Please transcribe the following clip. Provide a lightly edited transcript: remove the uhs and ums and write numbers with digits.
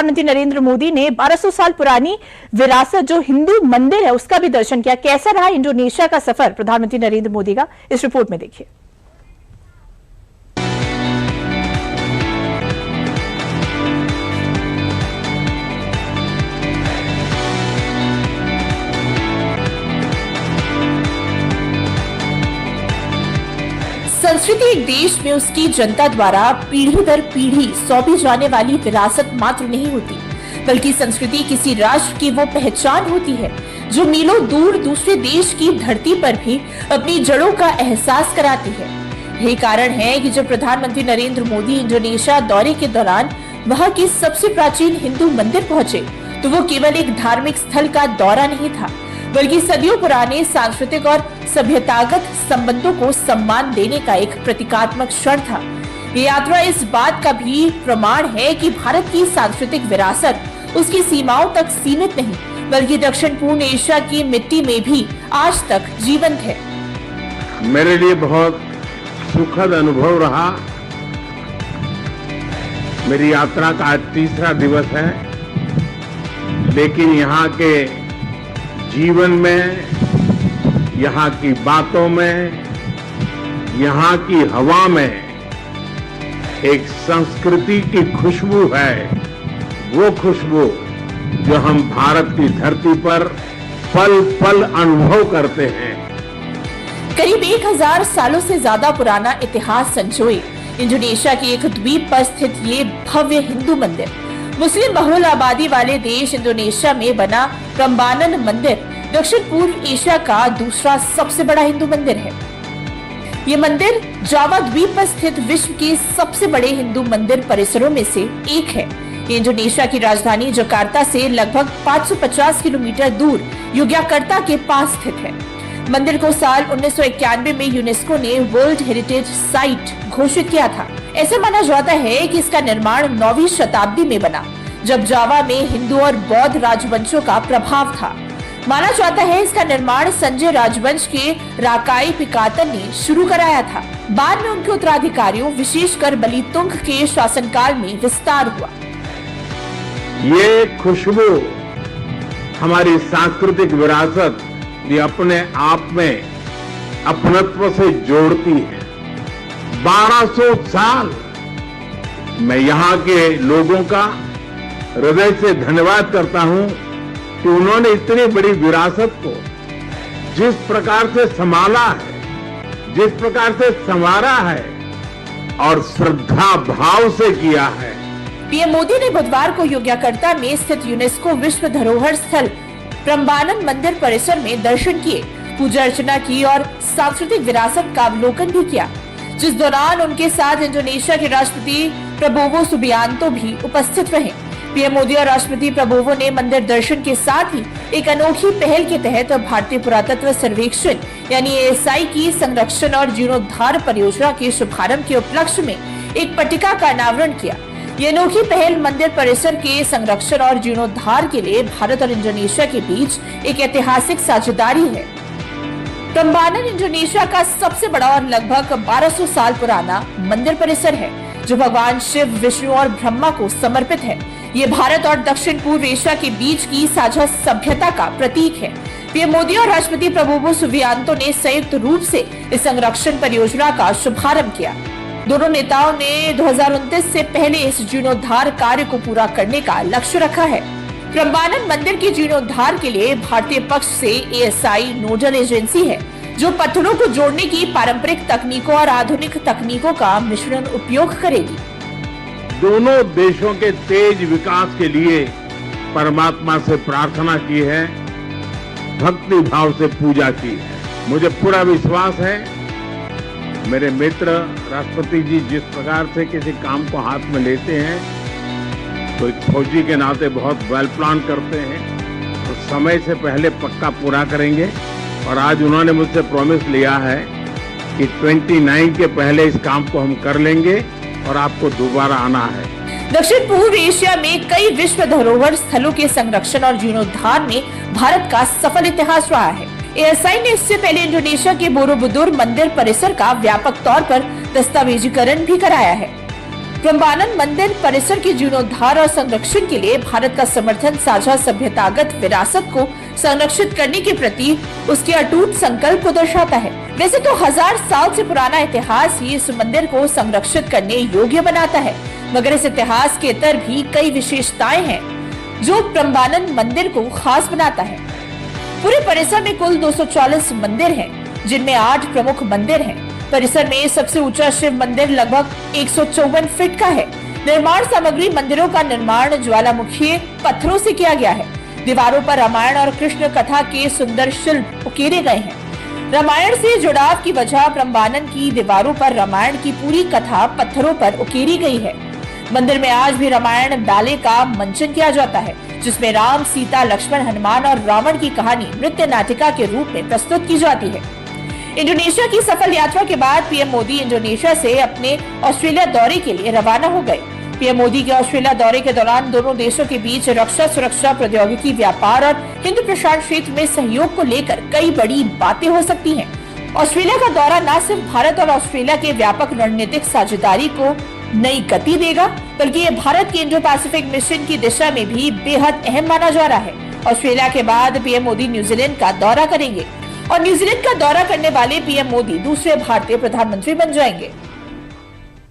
प्रधानमंत्री नरेंद्र मोदी ने 1200 साल पुरानी विरासत जो हिंदू मंदिर है उसका भी दर्शन किया। कैसा रहा इंडोनेशिया का सफर प्रधानमंत्री नरेंद्र मोदी का, इस रिपोर्ट में देखिए। संस्कृति एक देश में उसकी जनता द्वारा पीढ़ी दर पीढ़ी सौंपी जाने वाली विरासत मात्र नहीं होती, बल्कि संस्कृति किसी राष्ट्र की वो पहचान होती है जो मीलों दूर दूसरे देश की धरती पर भी अपनी जड़ों का एहसास कराती है। यही कारण है कि जब प्रधानमंत्री नरेंद्र मोदी इंडोनेशिया दौरे के दौरान वहां के सबसे प्राचीन हिंदू मंदिर पहुंचे तो वो केवल एक धार्मिक स्थल का दौरा नहीं था, बल्कि सदियों पुराने सांस्कृतिक और सभ्यतागत संबंधों को सम्मान देने का एक प्रतीकात्मक क्षण था। ये यात्रा इस बात का भी प्रमाण है कि भारत की सांस्कृतिक विरासत उसकी सीमाओं तक सीमित नहीं, बल्कि दक्षिण पूर्व एशिया की मिट्टी में भी आज तक जीवंत है। मेरे लिए बहुत सुखद अनुभव रहा। मेरी यात्रा का आज तीसरा दिवस है, लेकिन यहाँ के जीवन में, यहाँ की बातों में, यहाँ की हवा में एक संस्कृति की खुशबू है। वो खुशबू जो हम भारत की धरती पर पल पल अनुभव करते हैं। करीब 1000 सालों से ज्यादा पुराना इतिहास संजोए इंडोनेशिया के एक द्वीप पर स्थित ये भव्य हिंदू मंदिर मुस्लिम बहुल आबादी वाले देश इंडोनेशिया में बना प्रम्बानन मंदिर दक्षिण पूर्व एशिया का दूसरा सबसे बड़ा हिंदू मंदिर है। ये मंदिर जावा द्वीप पर स्थित विश्व के सबसे बड़े हिंदू मंदिर परिसरों में से एक है। ये इंडोनेशिया की राजधानी जकार्ता से लगभग 550 किलोमीटर दूर योग्याकर्ता के पास स्थित है। मंदिर को साल 1991 में यूनेस्को ने वर्ल्ड हेरिटेज साइट घोषित किया था। ऐसा माना जाता है कि इसका निर्माण 9वीं शताब्दी में बना, जब जावा में हिंदू और बौद्ध राजवंशों का प्रभाव था। माना जाता है इसका निर्माण संजय राजवंश के राकाई पिकातन ने शुरू कराया था। बाद में उनके उत्तराधिकारियों विशेषकर बलितुंग के शासनकाल में विस्तार हुआ। ये खुशबू हमारी सांस्कृतिक विरासत ये अपने आप में अपनत्व से जोड़ती है। 1200 साल मैं यहाँ के लोगों का हृदय से धन्यवाद करता हूँ कि उन्होंने इतनी बड़ी विरासत को जिस प्रकार से संभाला है, जिस प्रकार से संवारा है और श्रद्धा भाव से किया है। पीएम मोदी ने बुधवार को योग्याकर्ता में स्थित यूनेस्को विश्व धरोहर स्थल प्रम्बानन मंदिर परिसर में दर्शन किए, पूजा अर्चना की और सांस्कृतिक विरासत का अवलोकन भी किया, जिस दौरान उनके साथ इंडोनेशिया के राष्ट्रपति प्रबोवो सुबियांतो भी उपस्थित रहे। पीएम मोदी और राष्ट्रपति प्रबोवो ने मंदिर दर्शन के साथ ही एक अनोखी पहल के तहत भारतीय पुरातत्व सर्वेक्षण यानी ASI की संरक्षण और जीर्णोद्धार परियोजना के शुभारंभ के उपलक्ष्य में एक पट्टिका का अनावरण किया। ये अनोखी पहल मंदिर परिसर के संरक्षण और जीर्णोद्धार के लिए भारत और इंडोनेशिया के बीच एक ऐतिहासिक साझेदारी है। प्रम्बानन इंडोनेशिया का सबसे बड़ा और लगभग 1200 साल पुराना मंदिर परिसर है, जो भगवान शिव, विष्णु और ब्रह्मा को समर्पित है। ये भारत और दक्षिण पूर्व एशिया के बीच की साझा सभ्यता का प्रतीक है। पीएम मोदी और राष्ट्रपति प्रबोवो सुबियांतो ने संयुक्त रूप से इस संरक्षण परियोजना का शुभारंभ किया। दोनों नेताओं ने 2029 से पहले इस जीर्णोद्धार कार्य को पूरा करने का लक्ष्य रखा है। प्रम्बानन मंदिर के जीर्णोद्धार के लिए भारतीय पक्ष से ASI नोडल एजेंसी है, जो पत्थरों को जोड़ने की पारंपरिक तकनीकों और आधुनिक तकनीकों का मिश्रण उपयोग करेगी। दोनों देशों के तेज विकास के लिए परमात्मा से प्रार्थना की है, भक्ति भाव से पूजा की है। मुझे पूरा विश्वास है मेरे मित्र राष्ट्रपति जी जिस प्रकार से किसी काम को हाथ में लेते हैं तो एक फौजी के नाते बहुत वेल प्लान करते हैं और समय से पहले पक्का पूरा करेंगे। और आज उन्होंने मुझसे प्रॉमिस लिया है कि 29 के पहले इस काम को हम कर लेंगे और आपको दोबारा आना है। दक्षिण पूर्व एशिया में कई विश्व धरोहर स्थलों के संरक्षण और जीर्णोद्धार में भारत का सफल इतिहास रहा है। ASI ने इससे पहले इंडोनेशिया के बोरोबुदुर मंदिर परिसर का व्यापक तौर पर दस्तावेजीकरण भी कराया है। प्रम्बानन मंदिर परिसर के जीर्णोद्धार और संरक्षण के लिए भारत का समर्थन साझा सभ्यतागत विरासत को संरक्षित करने के प्रति उसके अटूट संकल्प को दर्शाता है। वैसे तो 1000 साल से पुराना इतिहास ही इस मंदिर को संरक्षित करने योग्य बनाता है, मगर इस इतिहास के इतर भी कई विशेषताएं हैं जो प्रम्बानन मंदिर को खास बनाता है। पूरे परिसर में कुल 240 मंदिर हैं, जिनमें 8 प्रमुख मंदिर हैं। परिसर में सबसे ऊंचा शिव मंदिर लगभग 154 फीट का है। निर्माण सामग्री मंदिरों का निर्माण ज्वालामुखी पत्थरों से किया गया है। दीवारों पर रामायण और कृष्ण कथा के सुंदर शिल्प उकेरे गए हैं। रामायण से जुड़ाव की वजह प्रम्बानन की दीवारों पर रामायण की पूरी कथा पत्थरों पर उकेरी गई है। मंदिर में आज भी रामायण डाले का मंचन किया जाता है, जिसमें राम, सीता, लक्ष्मण, हनुमान और रावण की कहानी नृत्य नाटिका के रूप में प्रस्तुत की जाती है। इंडोनेशिया की सफल यात्रा के बाद पीएम मोदी इंडोनेशिया से अपने ऑस्ट्रेलिया दौरे के लिए रवाना हो गए। पीएम मोदी के ऑस्ट्रेलिया दौरे के दौरान दोनों देशों के बीच रक्षा, सुरक्षा, प्रौद्योगिकी, व्यापार और हिंद प्रशांत क्षेत्र में सहयोग को लेकर कई बड़ी बातें हो सकती हैं। ऑस्ट्रेलिया का दौरा न सिर्फ भारत और ऑस्ट्रेलिया के व्यापक रणनीतिक साझेदारी को नई गति देगा, बल्कि ये भारत के इंडो पैसिफिक मिशन की दिशा में भी बेहद अहम माना जा रहा है। ऑस्ट्रेलिया के बाद पीएम मोदी न्यूजीलैंड का दौरा करेंगे और न्यूजीलैंड का दौरा करने वाले पीएम मोदी दूसरे भारतीय प्रधानमंत्री बन जाएंगे।